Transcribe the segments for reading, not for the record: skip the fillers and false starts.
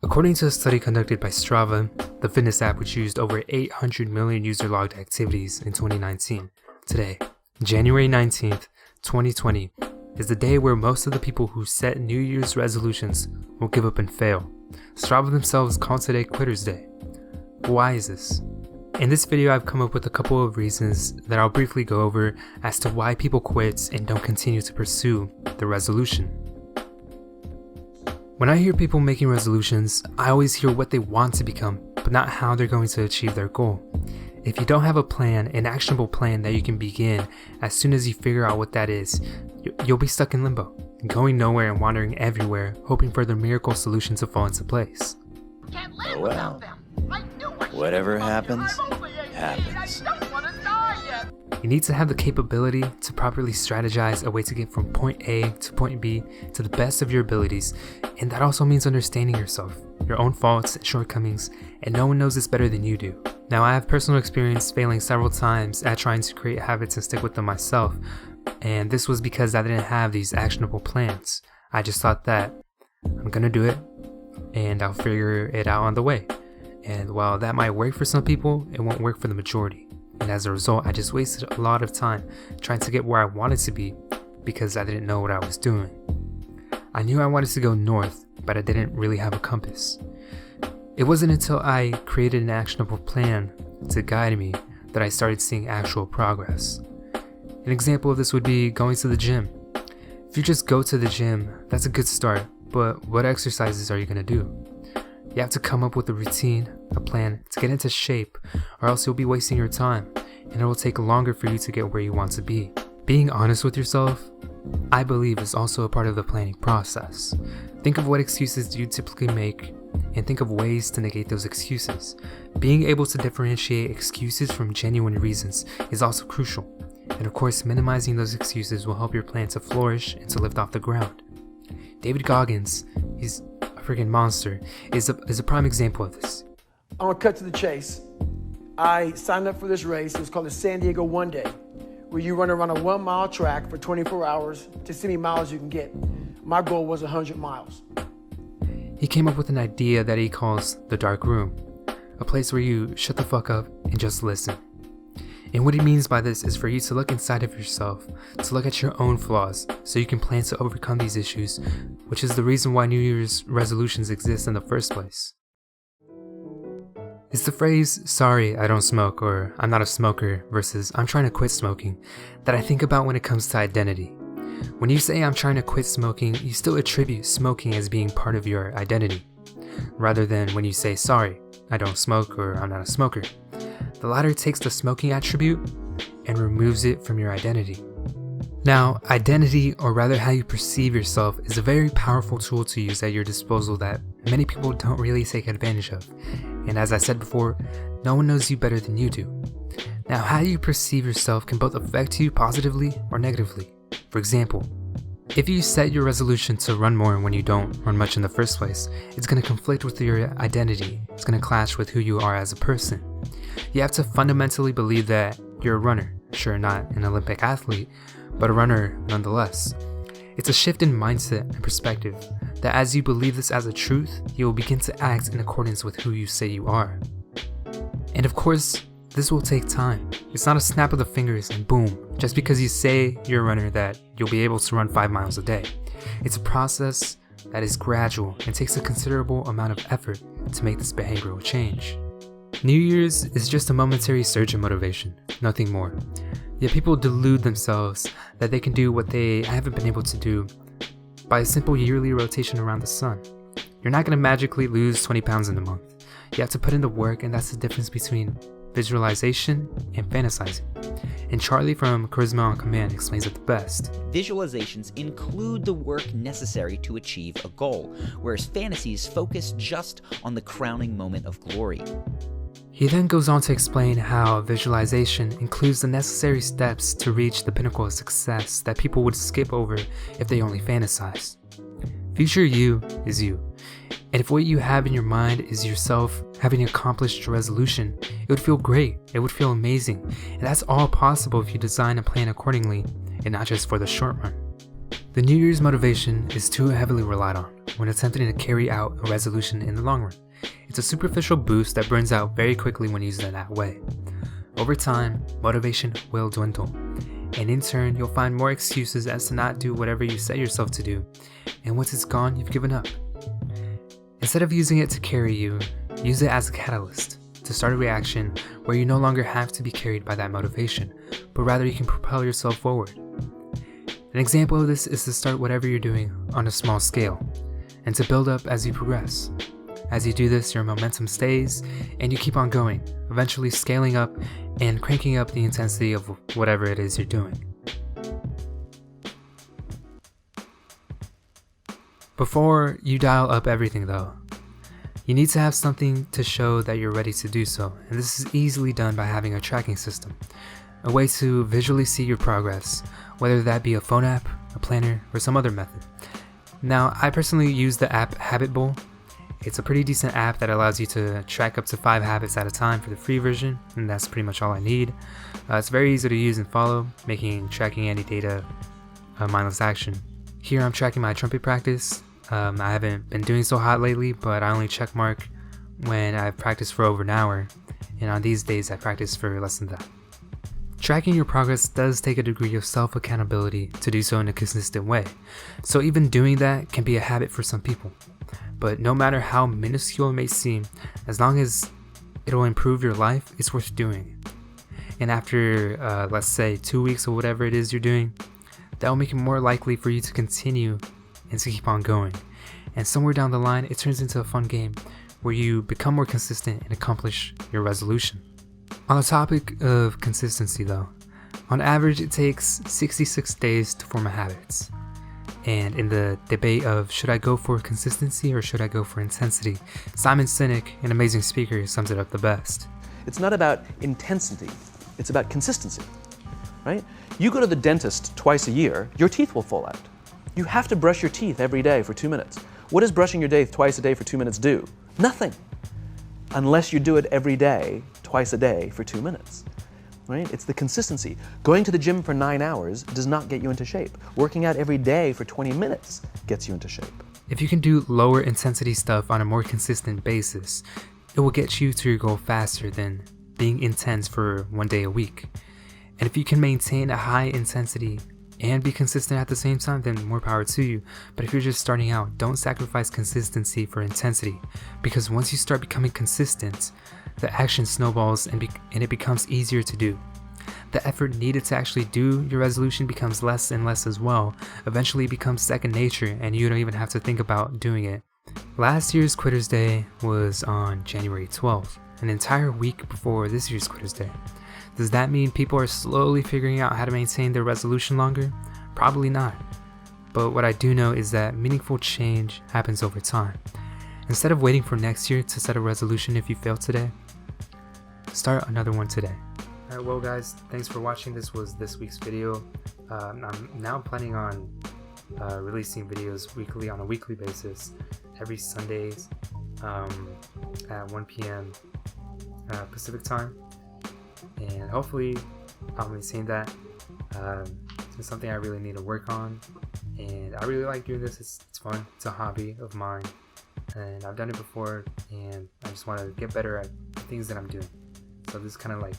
According to a study conducted by Strava, the fitness app which used over 800 million user-logged activities in 2019, today, January 19th, 2020, is the day where most of the people who set New Year's resolutions will give up and fail. Strava themselves call today Quitter's Day. Why is this? In this video, I've come up with a couple of reasons that I'll briefly go over as to why people quit and don't continue to pursue the resolution. When I hear people making resolutions, I always hear what they want to become, but not how they're going to achieve their goal. If you don't have a plan, an actionable plan that you can begin as soon as you figure out what that is, you'll be stuck in limbo, going nowhere and wandering everywhere, hoping for the miracle solution to fall into place. Can't live without them. I knew I Whatever should've happens, fucking I'm only 18. happens. I don't want to die yet. You need to have the capability to properly strategize a way to get from point A to point B to the best of your abilities, and that also means understanding yourself, your own faults and shortcomings, and no one knows this better than you do. Now, I have personal experience failing several times at trying to create habits and stick with them myself, and this was because I didn't have these actionable plans. I just thought that I'm gonna do it, and I'll figure it out on the way. And while that might work for some people, it won't work for the majority. And as a result, I just wasted a lot of time trying to get where I wanted to be because I didn't know what I was doing. I knew I wanted to go north, but I didn't really have a compass. It wasn't until I created an actionable plan to guide me that I started seeing actual progress. An example of this would be going to the gym. If you just go to the gym, that's a good start, but what exercises are you going to do? You have to come up with a routine, a plan to get into shape, or else you'll be wasting your time, and it will take longer for you to get where you want to be. Being honest with yourself, I believe, is also a part of the planning process. Think of what excuses you typically make, and think of ways to negate those excuses. Being able to differentiate excuses from genuine reasons is also crucial, and of course, minimizing those excuses will help your plan to flourish and to lift off the ground. David Goggins, he's freaking monster, is a prime example of this. I'm gonna cut to the chase. I signed up for this race. It was called the San Diego One Day, where you run around a 1 mile track for 24 hours to see how many miles you can get. My goal was 100 miles. He came up with an idea that he calls the dark room, a place where you shut the fuck up and just listen. And what he means by this is for you to look inside of yourself, to look at your own flaws, so you can plan to overcome these issues, which is the reason why New Year's resolutions exist in the first place. It's the phrase, "sorry, I don't smoke," or "I'm not a smoker," versus "I'm trying to quit smoking," that I think about when it comes to identity. When you say "I'm trying to quit smoking," you still attribute smoking as being part of your identity, rather than when you say "sorry, I don't smoke," or "I'm not a smoker." The latter takes the smoking attribute and removes it from your identity. Now, identity, or rather how you perceive yourself, is a very powerful tool to use at your disposal that many people don't really take advantage of. And as I said before, no one knows you better than you do. Now, how you perceive yourself can both affect you positively or negatively. For example, if you set your resolution to run more when you don't run much in the first place, it's going to conflict with your identity. It's going to clash with who you are as a person. You have to fundamentally believe that you're a runner, sure, not an Olympic athlete, but a runner nonetheless. It's a shift in mindset and perspective that as you believe this as a truth, you will begin to act in accordance with who you say you are. And of course, this will take time. It's not a snap of the fingers and boom, just because you say you're a runner that you'll be able to run 5 miles a day. It's a process that is gradual and takes a considerable amount of effort to make this behavioral change. New Year's is just a momentary surge in motivation, nothing more. Yet people delude themselves that they can do what they haven't been able to do by a simple yearly rotation around the sun. You're not going to magically lose 20 pounds in a month. You have to put in the work, and that's the difference between visualization and fantasizing. And Charlie from Charisma on Command explains it the best. Visualizations include the work necessary to achieve a goal, whereas fantasies focus just on the crowning moment of glory. He then goes on to explain how visualization includes the necessary steps to reach the pinnacle of success that people would skip over if they only fantasize. Future you is you, and if what you have in your mind is yourself having accomplished your resolution, it would feel great, it would feel amazing, and that's all possible if you design and plan accordingly, and not just for the short run. The New Year's motivation is too heavily relied on, when attempting to carry out a resolution in the long run. It's a superficial boost that burns out very quickly when used in that way. Over time, motivation will dwindle, and in turn, you'll find more excuses as to not do whatever you set yourself to do, and once it's gone, you've given up. Instead of using it to carry you, use it as a catalyst to start a reaction where you no longer have to be carried by that motivation, but rather you can propel yourself forward. An example of this is to start whatever you're doing on a small scale, and to build up as you progress. As you do this, your momentum stays, and you keep on going, eventually scaling up and cranking up the intensity of whatever it is you're doing. Before you dial up everything though, you need to have something to show that you're ready to do so, and this is easily done by having a tracking system, a way to visually see your progress, whether that be a phone app, a planner, or some other method. Now, I personally use the app Habit Bowl. It's a pretty decent app that allows you to track up to 5 habits at a time for the free version, and that's pretty much all I need. It's very easy to use and follow, making tracking any data a mindless action. Here I'm tracking my trumpet practice. I haven't been doing so hot lately, but I only check mark when I've practiced for over an hour, and on these days I practice for less than that. Tracking your progress does take a degree of self-accountability to do so in a consistent way, so even doing that can be a habit for some people. But no matter how minuscule it may seem, as long as it'll improve your life, it's worth doing. And after, let's say 2 weeks or whatever it is you're doing, that will make it more likely for you to continue and to keep on going. And somewhere down the line, it turns into a fun game where you become more consistent and accomplish your resolution. On the topic of consistency though, on average it takes 66 days to form a habit. And in the debate of should I go for consistency or should I go for intensity, Simon Sinek, an amazing speaker, sums it up the best. It's not about intensity, it's about consistency, right? You go to the dentist twice a year, your teeth will fall out. You have to brush your teeth every day for 2 minutes. What does brushing your teeth twice a day for 2 minutes do? Nothing, unless you do it every day, twice a day for 2 minutes. Right? It's the consistency. Going to the gym for 9 hours does not get you into shape. Working out every day for 20 minutes gets you into shape. If you can do lower intensity stuff on a more consistent basis, it will get you to your goal faster than being intense for 1 day a week. And if you can maintain a high intensity and be consistent at the same time, then more power to you. But if you're just starting out, don't sacrifice consistency for intensity, because once you start becoming consistent, the action snowballs and it becomes easier to do. The effort needed to actually do your resolution becomes less and less as well. Eventually it becomes second nature and you don't even have to think about doing it. Last year's Quitter's Day was on January 12th, an entire week before this year's Quitter's Day. Does that mean people are slowly figuring out how to maintain their resolution longer? Probably not. But what I do know is that meaningful change happens over time. Instead of waiting for next year to set a resolution if you failed today, start another one today. Alright, well guys, thanks for watching. This was this week's video. I'm now planning on releasing videos weekly on a weekly basis, every Sundays at 1 p.m. Pacific time. And hopefully I'll maintain that. It's something I really need to work on, and I really like doing this. It's fun. It's a hobby of mine, and I've done it before, and I just want to get better at the things that I'm doing. So this is kind of like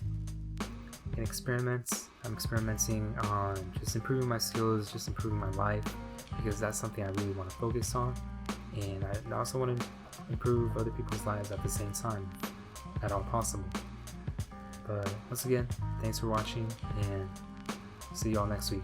an experiment. I'm experimenting on just improving my skills, just improving my life, because that's something I really want to focus on, and I also want to improve other people's lives at the same time, at all possible. But once again, thanks for watching, and see y'all next week.